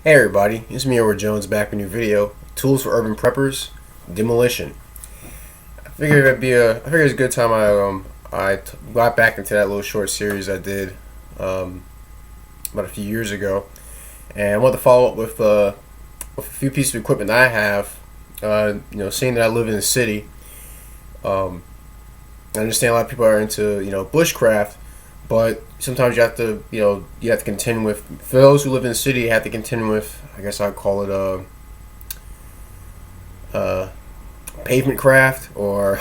Hey everybody, it's me Edward Jones back with a new video. Tools for urban preppers, demolition. I figured it's a good time I got back into that little short series I did about a few years ago, and I want to follow up with a few pieces of equipment that I have. Seeing that I live in the city, I understand a lot of people are into bushcraft, but sometimes you have to contend with, for those who live in the city, you have to contend with, I guess I'd call it pavement craft or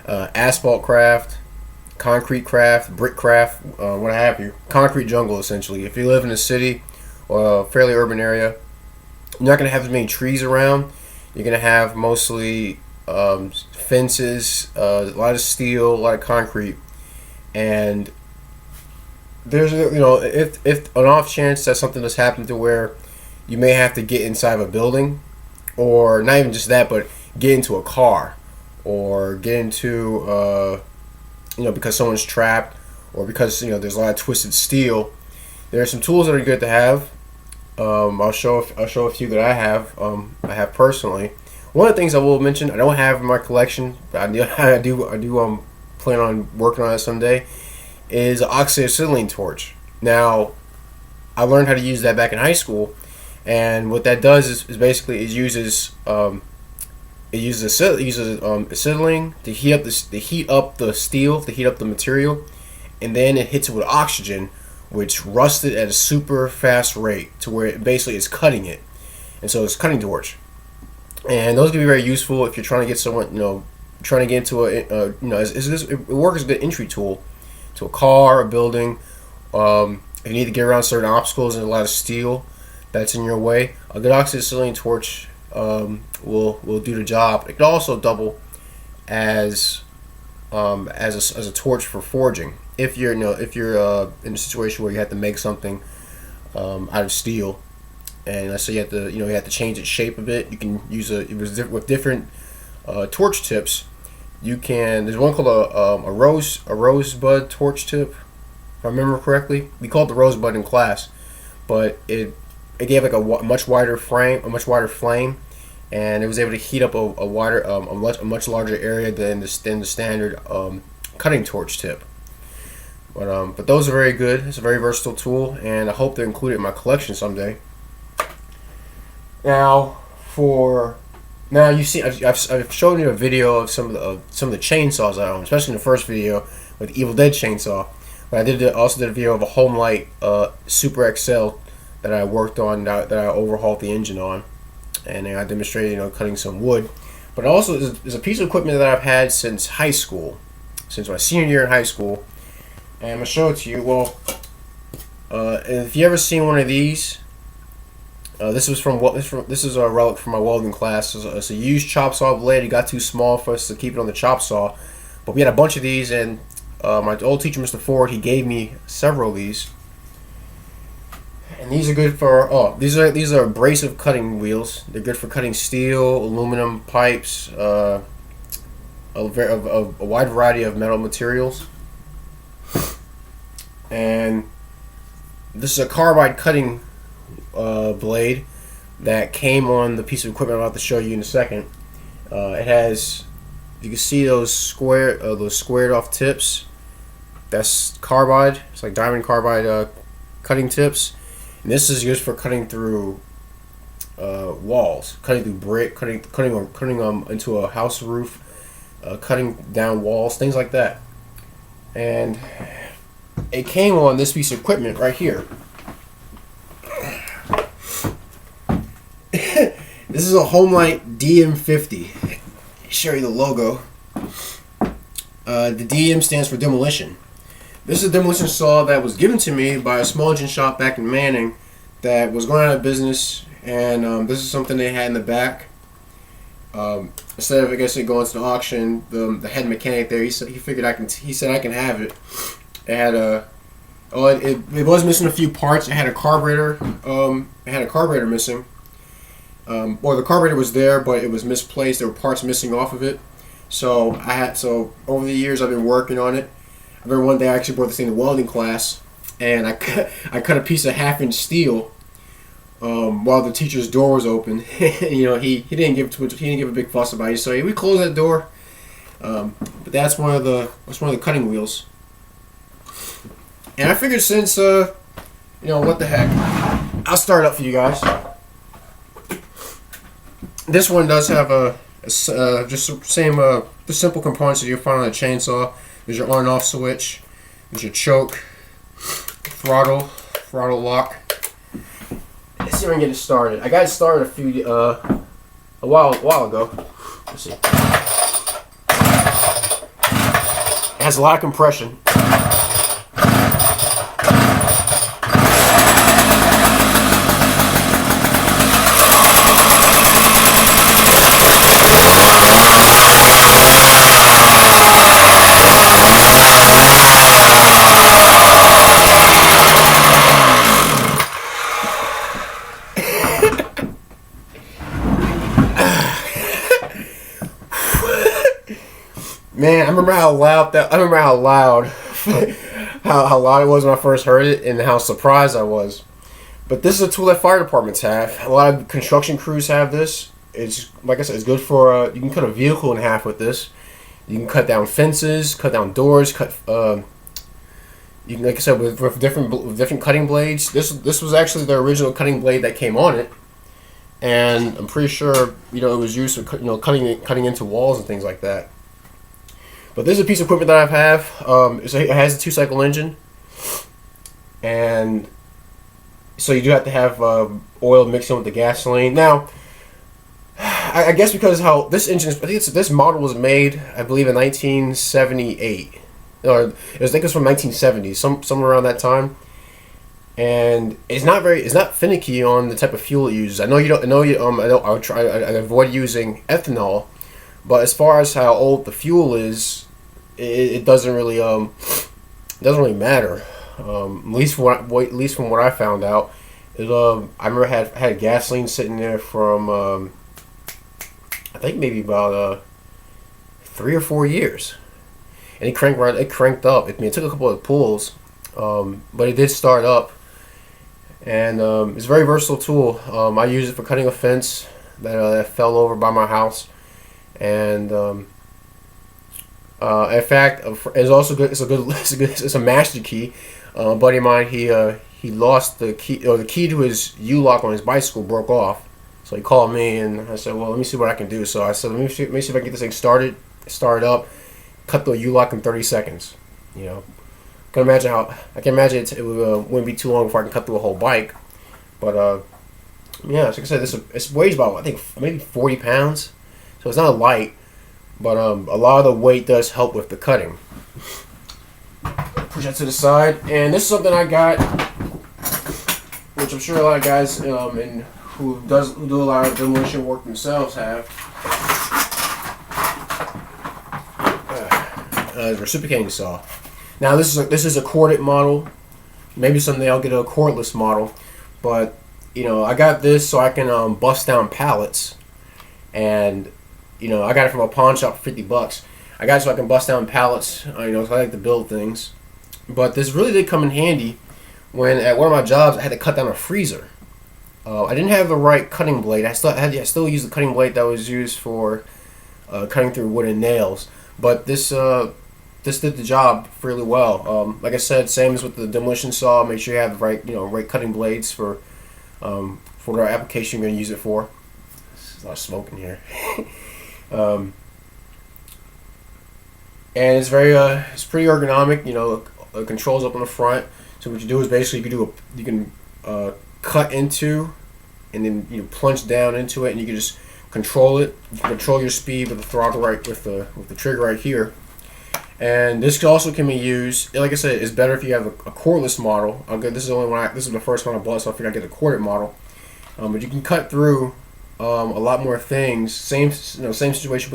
asphalt craft, concrete craft, brick craft, what have you. Concrete jungle, essentially. If you live in a city or a fairly urban area, you're not going to have as many trees around. You're going to have mostly fences, a lot of steel, a lot of concrete, and there's if an off chance that something has happened to where you may have to get inside of a building, or not even just that, but get into a car, or get into because someone's trapped, or because there's a lot of twisted steel. There are some tools that are good to have. I'll show a few that I have personally. One of the things I will mention I don't have in my collection, but I do plan on working on it someday, is an oxyacetylene torch. Now, I learned how to use that back in high school, and what that does is basically it uses acetylene to heat up the steel, to heat up the material, and then it hits it with oxygen, which rusts it at a super fast rate to where it basically is cutting it, and so it's a cutting torch. And those can be very useful if you're trying to get someone, trying to get into it works as a good entry tool to a car, a building. If you need to get around certain obstacles and a lot of steel that's in your way, a good oxyacetylene torch will do the job. It can also double as a torch for forging. If you're in a situation where you have to make something out of steel, and let's say you have to change its shape a bit, you can use with different torch tips. There's one called a rosebud torch tip, if I remember correctly. We called it the rosebud in class, but it gave like a much wider flame, and it was able to heat up a much larger area than the standard cutting torch tip. But those are very good. It's a very versatile tool, and I hope to include it in my collection someday. Now, you see, I've shown you a video of some of the chainsaws I own, especially in the first video with the Evil Dead chainsaw. But I also did a video of a Homelight Super XL that I worked on, that I overhauled the engine on, and I demonstrated cutting some wood. But also is a piece of equipment that I've had since high school, since my senior year in high school, and I'm gonna show it to you. Well, if you ever seen one of these. This is a relic from my welding class. It's a used chop saw blade. It got too small for us to keep it on the chop saw, but we had a bunch of these, and my old teacher, Mr. Ford, he gave me several of these. And these are good for these are abrasive cutting wheels. They're good for cutting steel, aluminum pipes, a wide variety of metal materials. And this is a carbide cutting blade that came on the piece of equipment I'm about to show you in a second. It has, you can see those squared off tips. That's carbide. It's like diamond carbide cutting tips, and this is used for cutting through walls, cutting through brick, cutting into a house roof, cutting down walls, things like that. And it came on this piece of equipment right here. This is a Homelight DM50. Show you the logo. The DM stands for Demolition. This is a demolition saw that was given to me by a small engine shop back in Manning that was going out of business, and this is something they had in the back. Instead of, I guess, it going to the auction, the head mechanic there, he said I can have it. It had it was missing a few parts. It had a carburetor. It had a carburetor missing. Or the carburetor was there, but it was misplaced. There were parts missing off of it. So over the years I've been working on it. I remember one day I actually brought this thing to welding class, and I cut a piece of 1/2 inch steel while the teacher's door was open. He didn't give too much. He didn't give a big fuss about it. So we closed that door. But that's one of the cutting wheels. And I figured since what the heck, I'll start it up for you guys. This one does have just same the simple components that you'll find on a chainsaw. There's your on and off switch. There's your choke, throttle lock. Let's see if I can get it started. I got it started a while ago. Let's see. It has a lot of compression. Man, I remember how loud how loud it was when I first heard it, and how surprised I was. But this is a tool that fire departments have. A lot of construction crews have this. It's, like I said, it's good for you can cut a vehicle in half with this. You can cut down fences, cut down doors, you can, like I said, with different cutting blades. This was actually the original cutting blade that came on it, and I'm pretty sure it was used for cutting into walls and things like that. But this is a piece of equipment that I have. It has a 2-cycle engine, and so you do have to have oil mixed in with the gasoline. Now, I guess because how this engine is, this model was made, I believe, in 1978, or I think it was from 1970, somewhere around that time. And it's not finicky on the type of fuel it uses. I avoid using ethanol, but as far as how old the fuel is, it doesn't really matter. At least from what I found out, I remember had gasoline sitting there from I think maybe about 3 or 4 years, and it cranked up. It took a couple of pulls, but it did start up, and it's a very versatile tool. I use it for cutting a fence that fell over by my house, and in fact, it's also good. It's a master key. A buddy of mine, he lost the key, or the key to his U-lock on his bicycle broke off. So he called me, and I said, "Well, let me see what I can do." So I said, "Let me see if I can get this thing started up, cut the U-lock in 30 seconds." I can imagine it wouldn't be too long before I can cut through a whole bike. But yeah, so like I said, it weighs about, I think, maybe 40 pounds, so it's not light. But a lot of the weight does help with the cutting. Push that to the side, and this is something I got, which I'm sure a lot of guys who do a lot of demolition work themselves have. Reciprocating saw. Now this is a corded model. Maybe someday I'll get a cordless model, but I got this so I can bust down pallets, and I got it from a pawn shop for $50. I got it so I can bust down pallets. So I like to build things. But this really did come in handy when at one of my jobs I had to cut down a freezer. I didn't have the right cutting blade. I still use the cutting blade that was used for cutting through wooden nails. But this did the job fairly well. Like I said, same as with the demolition saw. Make sure you have the right cutting blades for the application you're going to use it for. There's a lot of smoke in here. And it's pretty ergonomic. The controls up on the front. So what you do is basically you can cut into, and then plunge down into it, and you can just control it. You can control your speed with the throttle with the trigger right here. And this also can be used. Like I said, it's better if you have a cordless model. This is the first one I bought, so I figured I'd get a corded model. But you can cut through a lot more things. Same situation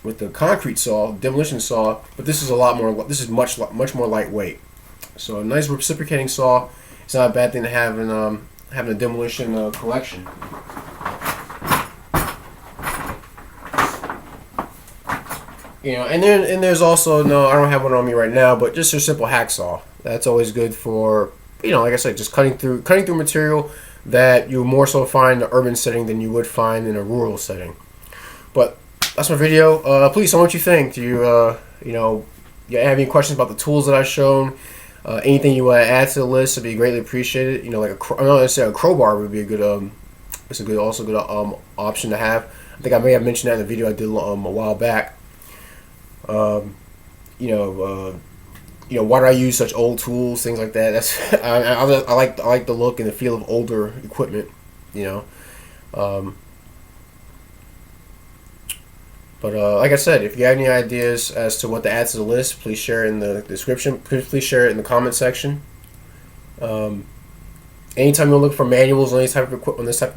with the concrete saw, demolition saw, but this is much more lightweight. So a nice reciprocating saw. It's not a bad thing to have in having a demolition collection. And there's also, no, I don't have one on me right now, but just a simple hacksaw. That's always good for you know, like I said, just cutting through material that you more so find in an urban setting than you would find in a rural setting. But that's my video. Please tell me what you think. Do you know, you have any questions about the tools that I've shown? Anything you want to add to the list would be greatly appreciated. You know, like I don't know, say a crowbar would be a good it's a good also good option to have. I think I may have mentioned that in the video I did a while back. You know, why do I use such old tools, things like that. That's I like the look and the feel of older equipment, you know. But like I said, if you have any ideas as to what to add to the list, please share it in the description. Please share it in the comment section. Anytime you look for manuals on this type of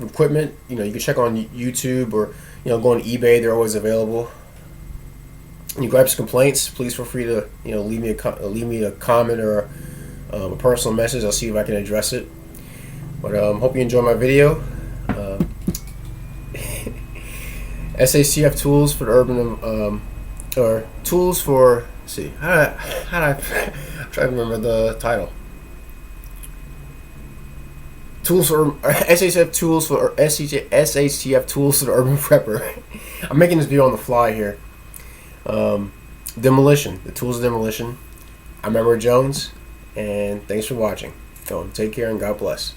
equipment, you know, you can check on YouTube or, you know, go on eBay. They're always available. And you grab some complaints, please feel free to, you know, leave me a comment or a personal message. I'll see if I can address it. But hope you enjoy my video. SACF tools for the urban or tools for, let's see, how do I I'm trying to remember the title. Tools for SACF tools for SACF tools for the urban prepper. I'm making this video on the fly here. Demolition, the tools of demolition. I'm Edward Jones, and thanks for watching. Take care and God bless.